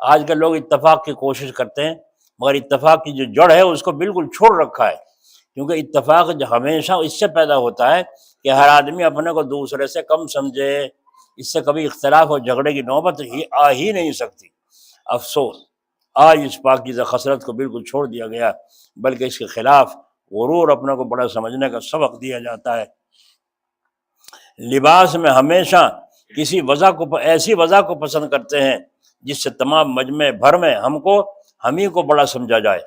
آج کل لوگ اتفاق کی کوشش کرتے ہیں، مگر اتفاق کی جو جڑ ہے اس کو بالکل چھوڑ رکھا ہے، کیونکہ اتفاق جو ہمیشہ اس سے پیدا ہوتا ہے کہ ہر آدمی اپنے کو دوسرے سے کم سمجھے، اس سے کبھی اختلاف اور جھگڑے کی نوبت ہی آ ہی نہیں سکتی۔ افسوس، آج اس پاکیزہ خصلت کو بالکل چھوڑ دیا گیا، بلکہ اس کے خلاف غرور، اپنے کو بڑا سمجھنے کا سبق دیا جاتا ہے۔ لباس میں ہمیشہ کسی وضع کو، ایسی وضع کو پسند کرتے ہیں جس سے تمام مجمع بھر میں ہم ہی کو بڑا سمجھا جائے۔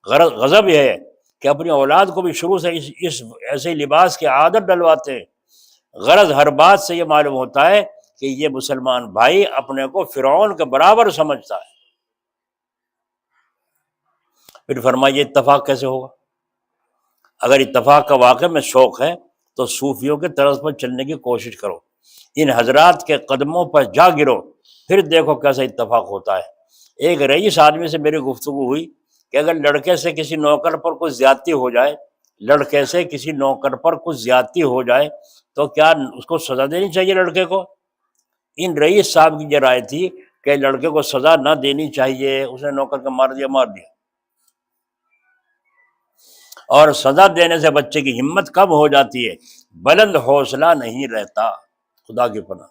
غضب یہ ہے کہ اپنی اولاد کو بھی شروع سے اس ایسے لباس کی عادت ڈلواتے ہیں۔ غرض ہر بات سے یہ معلوم ہوتا ہے کہ یہ مسلمان بھائی اپنے کو فرعون کے برابر سمجھتا ہے۔ پھر فرمائیے اتفاق کیسے ہوگا؟ اگر اتفاق کا واقع میں شوق ہے تو صوفیوں کے طرز پر چلنے کی کوشش کرو، ان حضرات کے قدموں پر جا گرو، پھر دیکھو کیسا اتفاق ہوتا ہے۔ ایک رئیس آدمی سے میری گفتگو ہوئی کہ اگر لڑکے سے کسی نوکر پر کچھ زیادتی ہو جائے، لڑکے سے کسی نوکر پر کچھ زیادتی ہو جائے تو کیا اس کو سزا دینی چاہیے لڑکے کو؟ ان رئیس صاحب کی یہ رائے تھی کہ لڑکے کو سزا نہ دینی چاہیے، اس نے نوکر کو مار دیا۔ اور سزا دینے سے بچے کی ہمت کم ہو جاتی ہے، بلند حوصلہ نہیں رہتا۔ خدا کی پناہ،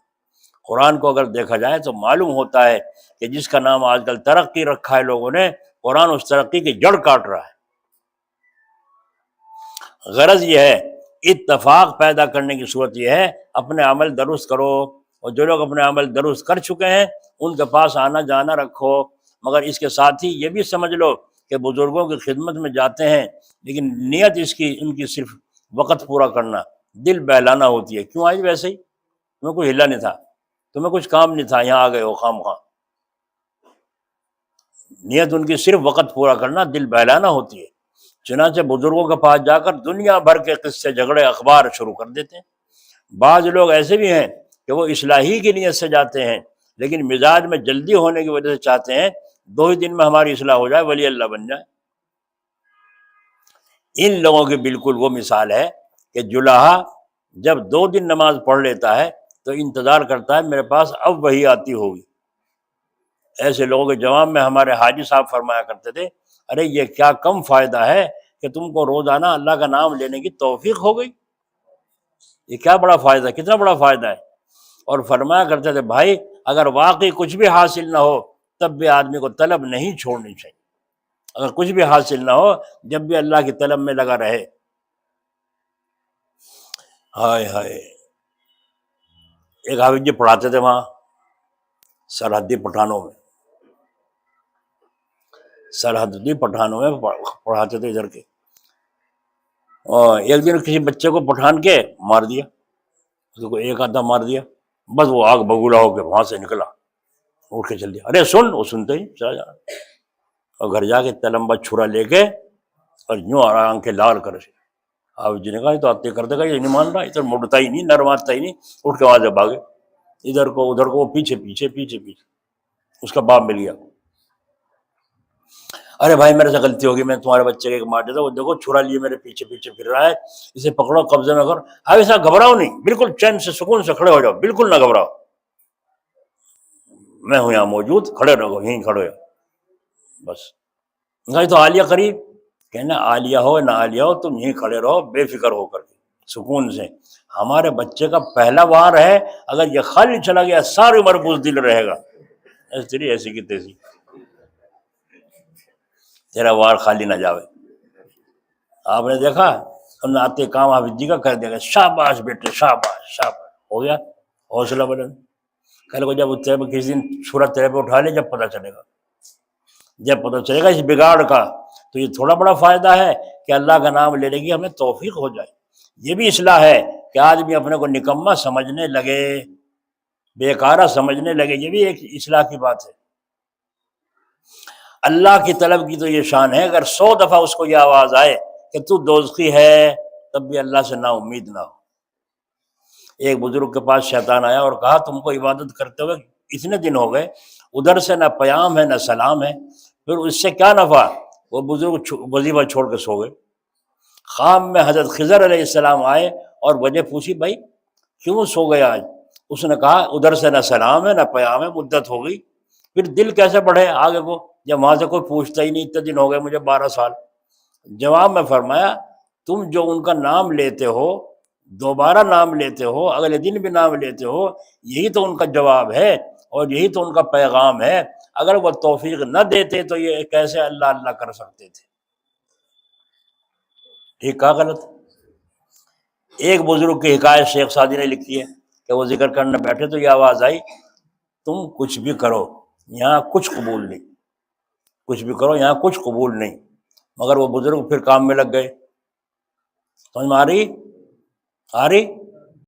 قرآن کو اگر دیکھا جائے تو معلوم ہوتا ہے کہ جس کا نام آج کل ترقی رکھا ہے لوگوں نے، قرآن اس ترقی کی جڑ کاٹ رہا ہے۔ غرض یہ ہے، اتفاق پیدا کرنے کی صورت یہ ہے اپنے عمل درست کرو، اور جو لوگ اپنے عمل درست کر چکے ہیں ان کے پاس آنا جانا رکھو، مگر اس کے ساتھ ہی یہ بھی سمجھ لو کہ بزرگوں کی خدمت میں جاتے ہیں لیکن نیت ان کی صرف وقت پورا کرنا، دل بہلانا ہوتی ہے۔ کیوں آج ویسے ہی؟ تمہیں کوئی ہلا نہیں تھا، تمہیں کچھ کام نہیں تھا، یہاں آ گئے ہو خام خواہ۔ نیت ان کی صرف وقت پورا کرنا، دل بہلانا ہوتی ہے۔ چنانچہ بزرگوں کے پاس جا کر دنیا بھر کے قصے، جھگڑے، اخبار شروع کر دیتے ہیں۔ بعض لوگ ایسے بھی ہیں کہ وہ اصلاحی کی نیت سے جاتے ہیں لیکن مزاج میں جلدی ہونے کی وجہ سے چاہتے ہیں 2 ہی دن میں ہماری اصلاح ہو جائے، ولی اللہ بن جائے۔ ان لوگوں کی بالکل وہ مثال ہے کہ جلہا جب 2 دن نماز پڑھ لیتا ہے تو انتظار کرتا ہے میرے پاس اب وہی آتی ہوگی۔ ایسے لوگوں کے جواب میں ہمارے حاجی صاحب فرمایا کرتے تھے، ارے یہ کیا کم فائدہ ہے کہ تم کو روزانہ اللہ کا نام لینے کی توفیق ہو گئی، یہ کیا بڑا فائدہ، کتنا بڑا فائدہ ہے۔ اور فرمایا کرتے تھے بھائی اگر واقعی کچھ بھی حاصل نہ ہو تب بھی آدمی کو طلب نہیں چھوڑنی چاہیے، اگر کچھ بھی حاصل نہ ہو جب بھی اللہ کی طلب میں لگا رہے۔ ہائے ہائے، ایک حافظ جی پڑھاتے تھے وہاں سرحدی پٹھانوں میں، پڑھاتے تھے ادھر کے، اور ایک دن کسی بچے کو پٹھان کے مار دیا، اس کو ایک آدھا مار دیا، بس وہ آگ بگولا ہو کے وہاں سے نکلا، اٹھ کے چل دیا۔ ارے سن، وہ سنتے ہی چلا جا، اور گھر جا کے تلمبا چھرا لے کے اور یوں آنکھیں لال کر سے حافظ جی نے کہا یہ تو آتے کر دے گا، یہ نہیں مان رہا، ادھر مڑتا ہی نہیں، نرماتا ہی نہیں، اٹھ کے وہاں سے بھاگے، ادھر کو ادھر کو، پیچھے پیچھے پیچھے پیچھے۔ اس کا باپ مل گیا، ارے بھائی میرے سے غلطی ہوگی، میں تمہارے بچے کے مار دیتا، وہ دیکھو چھرا لیے میرے پیچھے پیچھے پھر رہا ہے، اسے پکڑو، قبضے میں کرو۔ حافظ صاحب گھبراؤ نہیں، بالکل چین سے سکون سے کھڑے ہو جاؤ، بالکل نہ گھبراؤ، میں ہوں یہاں موجود، کھڑے رہو، یہیں کھڑے ہو بس۔ تو عالیہ قریب، کہنا عالیہ ہو نہ عالیہ ہو تم یہیں کھڑے رہو بے فکر ہو کر کے، سکون سے۔ ہمارے بچے کا پہلا وار ہے، اگر یہ خالی چلا گیا ساری عمر بزدل رہے گا، ایسی کی تیسی، تیرا وار خالی نہ جاوے۔ آپ نے دیکھا ہم نے آتے کام حافظ جی کا کر دیا گا، شاباش بیٹے شاباش شاباش، ہو گیا حوصلہ بلند۔ کل کو جب تیرے پہ کسی دن صورت تیرے پہ اٹھا لے، جب پتہ چلے گا اس بگاڑ کا، تو یہ تھوڑا بڑا فائدہ ہے کہ اللہ کا نام لینے کی ہمیں توفیق ہو جائے۔ یہ بھی اصلاح ہے کہ آدمی اپنے کو نکما سمجھنے لگے، بیکارہ سمجھنے لگے، یہ بھی ایک اصلاح کی بات ہے۔ اللہ کی طلب کی تو یہ شان ہے، اگر 100 دفعہ اس کو یہ آواز آئے کہ تو دوزخی ہے تب بھی اللہ سے نا امید نہ ہو۔ ایک بزرگ کے پاس شیطان آیا اور کہا تم کو عبادت کرتے ہوئے اتنے دن ہو گئے، ادھر سے نہ پیام ہے نہ سلام ہے، پھر اس سے کیا نفع؟ وہ بزرگ وظیفہ چھوڑ کے سو گئے۔ خواب میں حضرت خضر علیہ السلام آئے اور وجہ پوچھی بھائی کیوں سو گئے آج؟ اس نے کہا ادھر سے نہ سلام ہے نہ پیام ہے، مدت ہو گئی۔ پھر دل کیسے بڑھے آگے کو جب وہاں سے کوئی پوچھتا ہی نہیں، اتنے دن ہو گئے مجھے 12 سال۔ جواب میں فرمایا تم جو ان کا نام لیتے ہو، دوبارہ نام لیتے ہو، اگلے دن بھی نام لیتے ہو، یہی تو ان کا جواب ہے اور یہی تو ان کا پیغام ہے۔ اگر وہ توفیق نہ دیتے تو یہ کیسے اللہ اللہ کر سکتے تھے؟ ٹھیک کہا غلط؟ ایک بزرگ کی حکایت شیخ سعدی نے لکھی ہے کہ وہ ذکر کرنے بیٹھے تو یہ آواز آئی، تم کچھ بھی کرو یہاں کچھ قبول نہیں، کچھ بھی کرو یہاں کچھ قبول نہیں۔ مگر وہ بزرگ پھر کام میں لگ گئے۔ سمجھ میں آ رہی؟